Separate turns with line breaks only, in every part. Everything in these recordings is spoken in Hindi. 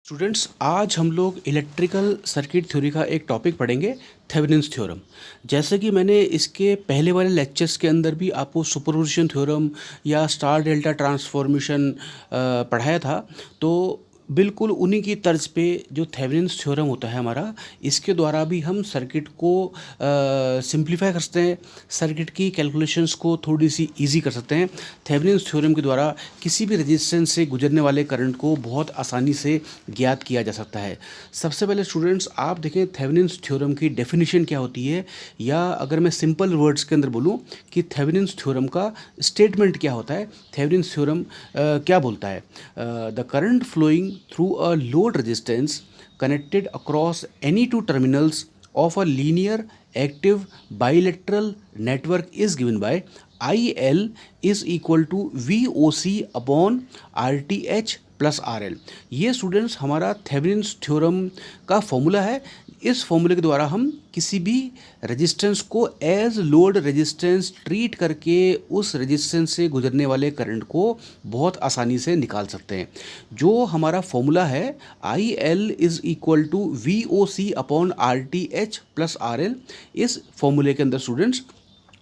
स्टूडेंट्स, आज हम लोग इलेक्ट्रिकल सर्किट थ्योरी का एक टॉपिक पढ़ेंगे, थेवेनिन्स थ्योरम। जैसे कि मैंने इसके पहले वाले लेक्चर्स के अंदर भी आपको सुपरपोजिशन थ्योरम या स्टार डेल्टा ट्रांसफॉर्मेशन पढ़ाया था, तो बिल्कुल उन्हीं की तर्ज पे जो थेवेनिन्स थ्योरम होता है हमारा, इसके द्वारा भी हम सर्किट को सिंप्लीफाई कर सकते हैं, सर्किट की कैलकुलेशंस को थोड़ी सी इजी कर सकते हैं। थेवेनिन्स थ्योरम के द्वारा किसी भी रेजिस्टेंस से गुजरने वाले करंट को बहुत आसानी से ज्ञात किया जा सकता है। सबसे पहले स्टूडेंट्स आप देखें थेवेनिन्स थ्योरम की डेफिनेशन क्या होती है, या अगर मैं सिंपल वर्ड्स के अंदर बोलूं कि थेवेनिन्स थ्योरम का स्टेटमेंट क्या होता है। थेवेनिन्स थ्योरम क्या बोलता है? The current flowing through a load resistance connected across any two terminals of a linear active bilateral network is given by IL is equal to VOC upon RTH plus RL। ये स्टूडेंट्स हमारा थेवेनिन्स थ्योरम का फॉर्मूला है। इस फॉर्मूले के द्वारा हम किसी भी रेजिस्टेंस को एज लोड रेजिस्टेंस ट्रीट करके उस रेजिस्टेंस से गुजरने वाले करंट को बहुत आसानी से निकाल सकते हैं। जो हमारा फॉर्मूला है IL is equal to VOC upon RTH plus RL, इस फॉर्मूले के अंदर स्टूडेंट्स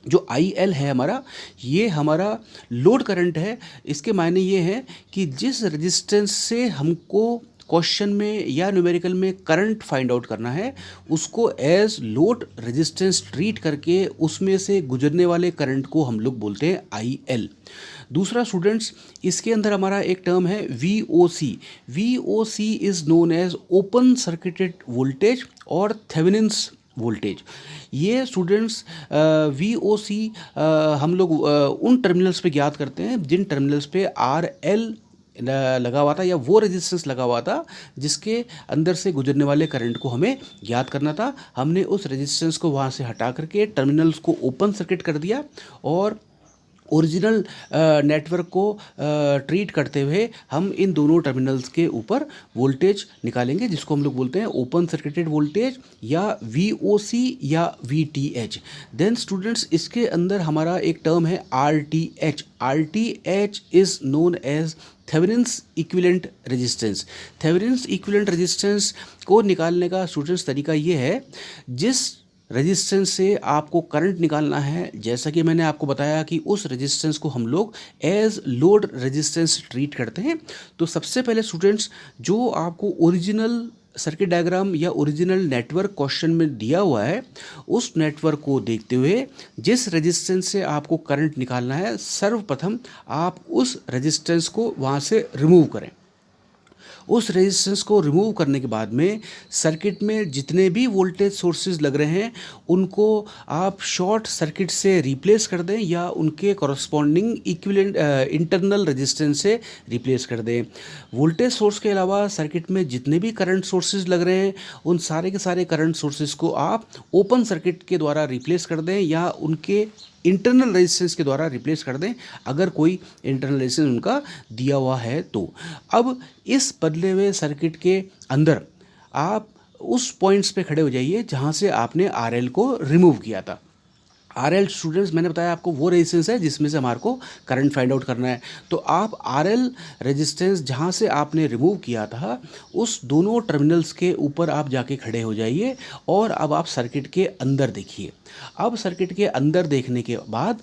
जो IL है हमारा, ये हमारा लोड करंट है। इसके मायने ये हैं कि जिस रेजिस्टेंस से हमको क्वेश्चन में या न्यूमेरिकल में करंट फाइंड आउट करना है, उसको एज लोड रेजिस्टेंस ट्रीट करके उसमें से गुजरने वाले करंट को हम लोग बोलते हैं IL। दूसरा स्टूडेंट्स, इसके अंदर हमारा एक टर्म है VOC। VOC is known as open circuited voltage और थेवेनिन्स वोल्टेज। ये स्टूडेंट्स VOC हम लोग उन टर्मिनल्स पे ज्ञात करते हैं जिन टर्मिनल्स पे RL लगा हुआ था, या वो रेजिस्टेंस लगा हुआ था जिसके अंदर से गुजरने वाले करंट को हमें ज्ञात करना था। हमने उस रेजिस्टेंस को वहाँ से हटा करके टर्मिनल्स को ओपन सर्किट कर दिया और ओरिजिनल नेटवर्क को ट्रीट करते हुए हम इन दोनों टर्मिनल्स के ऊपर वोल्टेज निकालेंगे, जिसको हम लोग बोलते हैं ओपन सर्किटेड वोल्टेज या VOC या VTH। देन स्टूडेंट्स, इसके अंदर हमारा एक टर्म है RTH। RTH is known as Thevenin's equivalent resistance. Thevenin's equivalent resistance को निकालने का स्टूडेंट्स तरीका ये है, जिस रेजिस्टेंस से आपको करंट निकालना है, जैसा कि मैंने आपको बताया कि उस रेजिस्टेंस को हम लोग एज लोड रेजिस्टेंस ट्रीट करते हैं। तो सबसे पहले स्टूडेंट्स, जो आपको ओरिजिनल सर्किट डायग्राम या ओरिजिनल नेटवर्क क्वेश्चन में दिया हुआ है, उस नेटवर्क को देखते हुए जिस रेजिस्टेंस से आपको करंट निकालना है, सर्वप्रथम आप उस रेजिस्टेंस को वहाँ से रिमूव करें। उस रेजिस्टेंस को रिमूव करने के बाद में सर्किट में जितने भी वोल्टेज सोर्सेज लग रहे हैं उनको आप शॉर्ट सर्किट से रिप्लेस कर दें या उनके कॉरस्पॉन्डिंग इक्विवेलेंट इंटरनल रेजिस्टेंस से रिप्लेस कर दें। वोल्टेज सोर्स के अलावा सर्किट में जितने भी करंट सोर्सेज लग रहे हैं उन सारे के सारे करंट सोर्सेज को आप ओपन सर्किट के द्वारा रिप्लेस कर दें या उनके इंटरनल रेजिस्टेंस के द्वारा रिप्लेस कर दें, अगर कोई इंटरनल रेजिस्टेंस उनका दिया हुआ है तो। अब इस बदले हुए सर्किट के अंदर आप उस पॉइंट्स पे खड़े हो जाइए जहां से आपने RL को रिमूव किया था। RL स्टूडेंट्स, मैंने बताया आपको, वो रेजिस्टेंस है जिसमें से हमारे को करंट फाइंड आउट करना है। तो आप RL रेजिस्टेंस जहाँ से आपने रिमूव किया था उस दोनों टर्मिनल्स के ऊपर आप जाके खड़े हो जाइए और अब आप सर्किट के अंदर देखिए। अब सर्किट के अंदर देखने के बाद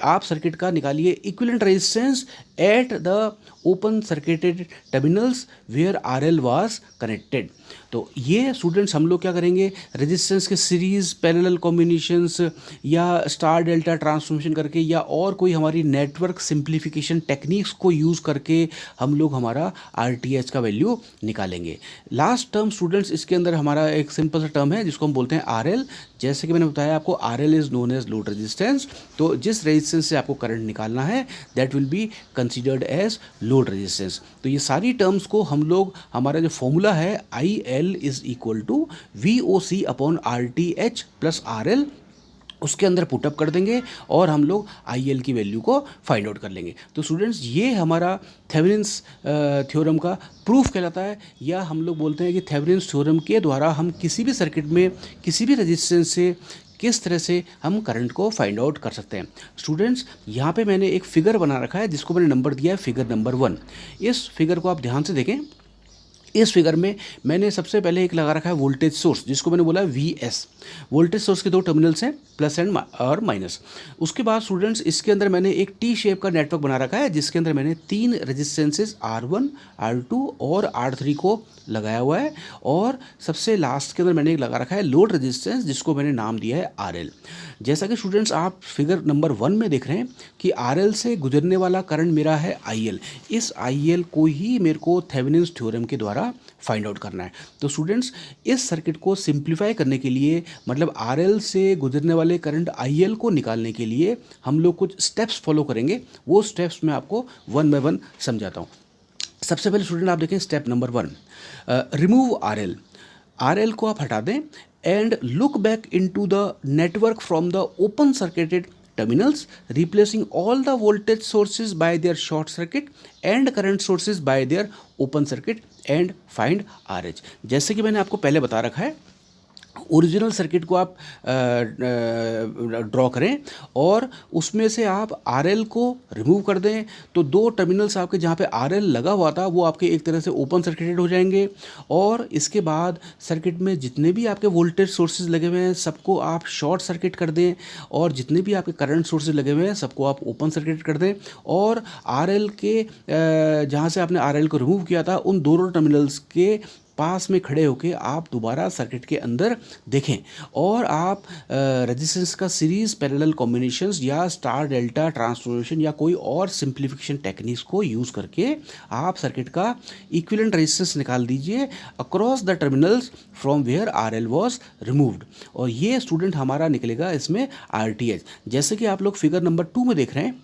आप सर्किट का निकालिए equivalent resistance at the open circuited terminals where RL was connected. तो ये स्टूडेंट्स हम लोग क्या करेंगे, रेजिस्टेंस के सीरीज़ पैरेलल कॉम्बिनेशंस या स्टार डेल्टा ट्रांसफॉर्मेशन करके या और कोई हमारी नेटवर्क सिंप्लीफिकेशन टेक्निक्स को यूज़ करके हम लोग हमारा RTH का वैल्यू निकालेंगे। लास्ट टर्म स्टूडेंट्स, इसके अंदर हमारा एक सिंपल सा टर्म है जिसको हम बोलते हैं RL। जैसे कि मैंने बताया आपको, RL is known as load resistance. तो जिस रेजिस्टेंस से आपको करंट निकालना है that will be considered as load resistance. तो ये सारी टर्म्स को हम लोग, हमारा जो फॉर्मूला है IL is equal to VOC upon RTH plus RL, उसके अंदर पुटअप कर देंगे और हम लोग IL की वैल्यू को फाइंड आउट कर लेंगे। तो स्टूडेंट्स, ये हमारा थेवेनिन्स थ्योरम का प्रूफ कहलाता है, या हम लोग बोलते हैं कि थेवेनिन्स थ्योरम के द्वारा हम किसी भी सर्किट में किसी भी रेजिस्टेंस से किस तरह से हम करंट को फाइंड आउट कर सकते हैं। स्टूडेंट्स, यहाँ पे मैंने एक फिगर बना रखा है जिसको मैंने नंबर दिया है फिगर नंबर 1। इस फिगर को आप ध्यान से देखें। इस फिगर में मैंने सबसे पहले एक लगा रखा है वोल्टेज सोर्स, जिसको मैंने बोला Vs। वोल्टेज सोर्स के दो टर्मिनल्स हैं, प्लस एंड और माइनस। उसके बाद स्टूडेंट्स इसके अंदर मैंने एक टी शेप का नेटवर्क बना रखा है, जिसके अंदर मैंने तीन रेजिस्टेंसेस R1, R2 और R3 को लगाया हुआ है, और सबसे लास्ट के अंदर मैंने एक लगा रखा है लोड रेजिस्टेंस, जिसको मैंने नाम दिया है RL। जैसा कि स्टूडेंट्स आप फिगर नंबर 1 में देख रहे हैं कि RL से गुजरने वाला करंट मेरा है IL। इस IL को ही मेरे को थेवेनिन्स थ्योरम के द्वारा फाइंड आउट करना है। तो स्टूडेंट्स इस सर्किट को सिंप्लीफाई करने के लिए, मतलब RL से गुजरने वाले करंट IL को निकालने के लिए हम लोग कुछ स्टेप्स फॉलो करेंगे। वो स्टेप्स मैं आपको वन बाय वन समझाता हूँ। सबसे पहले स्टूडेंट आप देखें step number 1, remove RL। RL को आप हटा दें and look back into the network from the open circuited terminals, replacing all the voltage sources by their short circuit and current sources by their open circuit and find RH। जैसे कि मैंने आपको पहले बता रखा है, ओरिजिनल सर्किट को आप ड्रॉ करें और उसमें से आप RL को रिमूव कर दें, तो दो टर्मिनल्स आपके जहाँ पे RL लगा हुआ था वो आपके एक तरह से ओपन सर्किटेड हो जाएंगे, और इसके बाद सर्किट में जितने भी आपके वोल्टेज सोर्सेज लगे हुए हैं सबको आप शॉर्ट सर्किट कर दें, और जितने भी आपके करंट सोर्सेज लगे हुए हैं सबको आप ओपन सर्किट कर दें, और RL के जहाँ से आपने RL को रिमूव किया था उन दोनों टर्मिनल्स के पास में खड़े होके आप दोबारा सर्किट के अंदर देखें, और आप रेजिस्टेंस का सीरीज पैरेलल कॉम्बिनेशंस या स्टार डेल्टा ट्रांसफॉर्मेशन या कोई और सिंप्लीफिकेशन टेक्निक्स को यूज़ करके आप सर्किट का इक्विवेलेंट रेजिस्टेंस निकाल दीजिए across the terminals from where RL was removed, और ये स्टूडेंट हमारा निकलेगा इसमें RTH। जैसे कि आप लोग फिगर नंबर 2 में देख रहे हैं,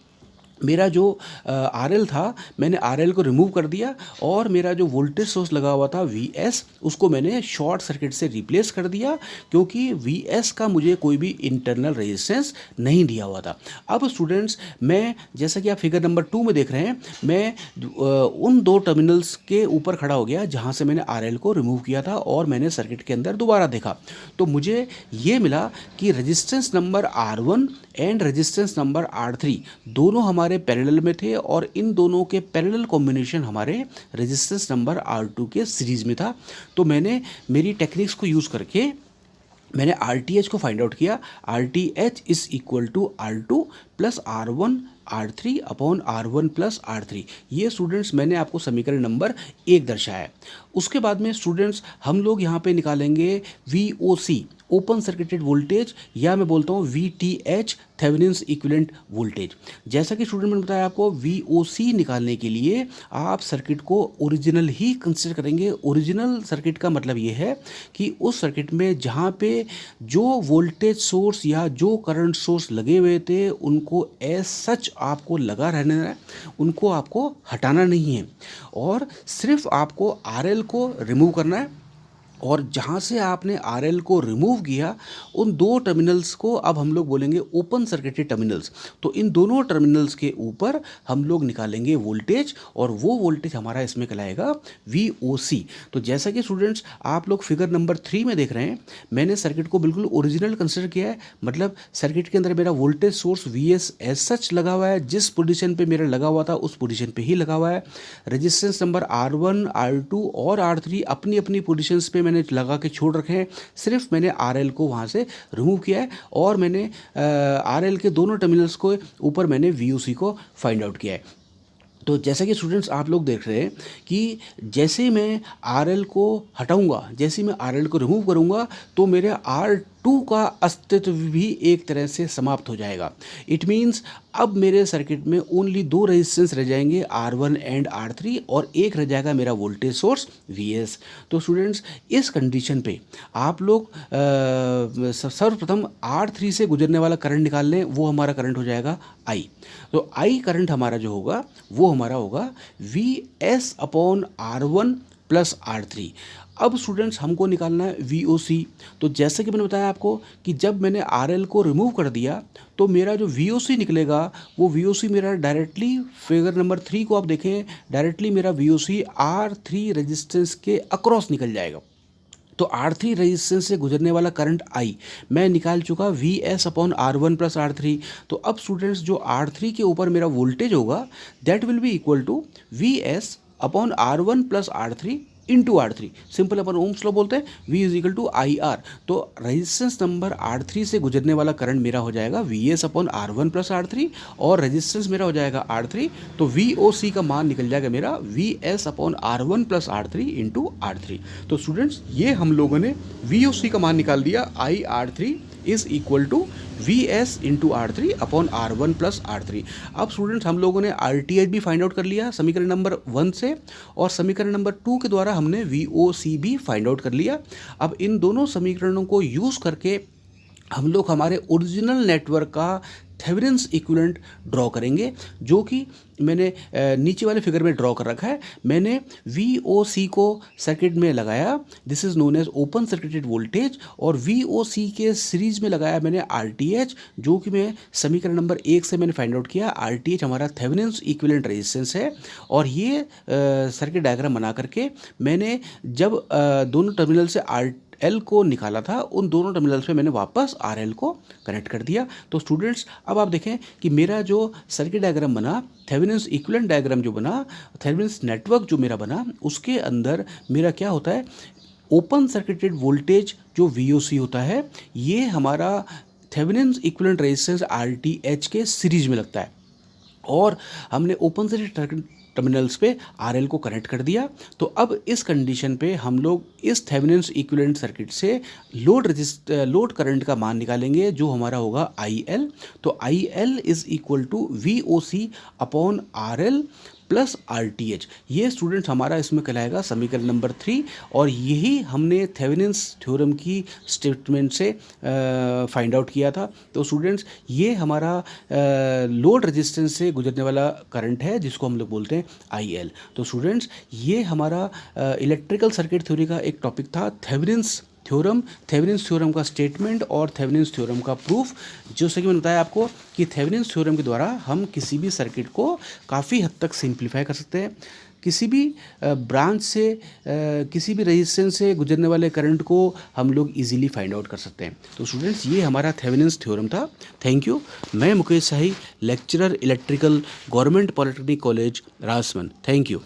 मेरा जो RL था मैंने RL को रिमूव कर दिया, और मेरा जो वोल्टेज सोर्स लगा हुआ था VS उसको मैंने शॉर्ट सर्किट से रिप्लेस कर दिया, क्योंकि VS का मुझे कोई भी इंटरनल रेजिस्टेंस नहीं दिया हुआ था। अब स्टूडेंट्स मैं, जैसा कि आप फिगर नंबर 2 में देख रहे हैं, मैं उन दो टर्मिनल्स के ऊपर खड़ा हो गया जहाँ से मैंने RL को रिमूव किया था, और मैंने सर्किट के अंदर दोबारा देखा तो मुझे ये मिला कि resistance number R1 and resistance number R3 दोनों हमारे पैरेलल में थे, और इन दोनों के पैरेलल कॉम्बिनेशन हमारे रेजिस्टेंस नंबर R2 के सीरीज में था। तो मैंने मेरी टेक्निक्स को यूज़ करके मैंने RTH को फाइंड आउट किया। RTH is equal to R2 plus R1 R3 upon R1 plus R3। ये स्टूडेंट्स मैंने आपको समीकरण नंबर 1 दर्शाया है। उसके बाद में स्टूडेंट्स हम लोग यहाँ पे निकालेंगे VOC ओपन सर्किटेड वोल्टेज, या मैं बोलता हूँ VTH थेवेनिन्स इक्विवेलेंट वोल्टेज। जैसा कि स्टूडेंट मैंने बताया आपको, VOC निकालने के लिए आप सर्किट को ओरिजिनल ही कंसिडर करेंगे। ओरिजिनल सर्किट का मतलब ये है कि उस सर्किट में जहाँ पे जो वोल्टेज सोर्स या जो करंट सोर्स लगे हुए थे उनको एज सच आपको लगा रहने है, उनको आपको हटाना नहीं है, और सिर्फ आपको RL को रिमूव करना है। और जहाँ से आपने RL को रिमूव किया उन दो टर्मिनल्स को अब हम लोग बोलेंगे ओपन सर्किटेड टर्मिनल्स। तो इन दोनों टर्मिनल्स के ऊपर हम लोग निकालेंगे वोल्टेज, और वो वोल्टेज हमारा इसमें कहलाएगा VOC। तो जैसा कि स्टूडेंट्स आप लोग फिगर नंबर 3 में देख रहे हैं, मैंने सर्किट को बिल्कुल ओरिजिनल कंसिडर किया है, मतलब सर्किट के अंदर मेरा voltage source VS as such लगा हुआ है, जिस पोजीशन पे मेरा लगा हुआ था उस पोजीशन पे ही लगा हुआ है। रेजिस्टेंस नंबर R1 R2 और R3 अपनी अपनी पोजीशंस पे मैंने लगा के छोड़ रखे हैं, सिर्फ मैंने RL को वहाँ से रिमूव किया है, और मैंने RL के दोनों टर्मिनल्स को ऊपर मैंने VOC को फाइंड आउट किया है। तो जैसा कि स्टूडेंट्स आप लोग देख रहे हैं कि जैसे ही मैं RL को हटाऊंगा, जैसे ही मैं RL को रिमूव करूंगा, तो मेरे R2 का अस्तित्व भी एक तरह से समाप्त हो जाएगा। इट मीन्स अब मेरे सर्किट में ओनली दो रेजिस्टेंस रह जाएंगे, R1 एंड R3, और एक रह जाएगा मेरा वोल्टेज सोर्स VS। तो स्टूडेंट्स इस कंडीशन पे आप लोग सर्वप्रथम R3 से गुजरने वाला करंट निकाल लें, वो हमारा करंट हो जाएगा I। तो I करंट हमारा जो होगा वो हमारा होगा VS upon R1 plus R3। अब स्टूडेंट्स हमको निकालना है VOC। तो जैसे कि मैंने बताया आपको कि जब मैंने RL को रिमूव कर दिया तो मेरा जो VOC निकलेगा वो VOC मेरा डायरेक्टली, फिगर नंबर 3 को आप देखें, डायरेक्टली मेरा VOC R3 रेजिस्टेंस के अक्रॉस निकल जाएगा। तो R3 रेजिस्टेंस से गुजरने वाला करंट I मैं निकाल चुका VS upon R1 plus R3। तो अब स्टूडेंट्स जो R3 के ऊपर मेरा वोल्टेज होगा that will be equal to VS upon R1 plus R3 into R3, simple अपन ओम्स लॉ बोलते हैं, V is equal to IR। तो रेजिस्टेंस नंबर R3 से गुजरने वाला करंट मेरा हो जाएगा VS upon R1 plus R3, और रेजिस्टेंस मेरा हो जाएगा R3, तो VOC का मान निकल जाएगा मेरा VS upon R1 plus R3 into R3। तो स्टूडेंट्स ये हम लोगों ने VOC का मान निकाल दिया, IR3 is equal to VS into R3 upon R1 plus R3। अब स्टूडेंट्स हम लोगों ने RTH भी फाइंड आउट कर लिया समीकरण नंबर 1 से, और समीकरण नंबर 2 के द्वारा हमने VOC भी फाइंड आउट कर लिया। अब इन दोनों समीकरणों को यूज़ करके हम लोग हमारे ओरिजिनल नेटवर्क का थेवेनिन्स इक्विवेलेंट ड्रॉ करेंगे, जो कि मैंने नीचे वाले फिगर में ड्रॉ कर रखा है। मैंने VOC को सर्किट में लगाया, this is known as open circuited voltage, और VOC के सीरीज में लगाया मैंने RTH, जो कि मैं समीकरण नंबर 1 से मैंने फाइंड आउट किया। RTH हमारा थेवेनिन्स इक्विवेलेंट रेजिस्टेंस है, और ये सर्किट डायग्राम बना करके मैंने जब दोनों टर्मिनल से RL को निकाला था, उन दोनों टर्मिनल्स पे मैंने वापस RL को कनेक्ट कर दिया। तो स्टूडेंट्स अब आप देखें कि मेरा जो सर्किट डायग्राम बना, थेवेनिन्स इक्विवेलेंट डायग्राम जो बना, थेवेनिन्स नेटवर्क जो मेरा बना, उसके अंदर मेरा क्या होता है, ओपन सर्किटेड वोल्टेज जो VOC होता है, ये हमारा थेवेनिन्स इक्विवेलेंट रेजिस्टेंस RTH के सीरीज में लगता है, और हमने ओपन सर्किट टर्मिनल्स पे RL को कनेक्ट कर दिया। तो अब इस कंडीशन पे हम लोग इस थेवेनिन्स इक्विवेलेंट सर्किट से लोड करंट का मान निकालेंगे, जो हमारा होगा IL। तो IL is equal to VOC upon RL plus RTH। ये स्टूडेंट्स हमारा इसमें कहलाएगा समीकरण नंबर 3, और यही हमने थेवेनिन्स थ्योरम की स्टेटमेंट से फाइंड आउट किया था। तो स्टूडेंट्स ये हमारा लोड रेजिस्टेंस से गुजरने वाला करंट है, जिसको हम लोग बोलते हैं IL। तो स्टूडेंट्स ये हमारा इलेक्ट्रिकल सर्किट थ्योरी का एक टॉपिक था, थेवेनिन्स थ्योरम का स्टेटमेंट और थेवेनिन्स थ्योरम का प्रूफ। जैसे कि मैंने बताया आपको कि थेवेनिन्स थ्योरम के द्वारा हम किसी भी सर्किट को काफ़ी हद तक सिंप्लीफाई कर सकते हैं। किसी भी ब्रांच से किसी भी रेजिस्टेंस से गुजरने वाले करंट को हम लोग इजीली फाइंड आउट कर सकते हैं। तो स्टूडेंट्स ये हमारा थेवेनिन्स थ्योरम था। Thank you. मैं Mukesh Shahi, lecturer electrical, government polytechnic college Rajsamand. Thank you.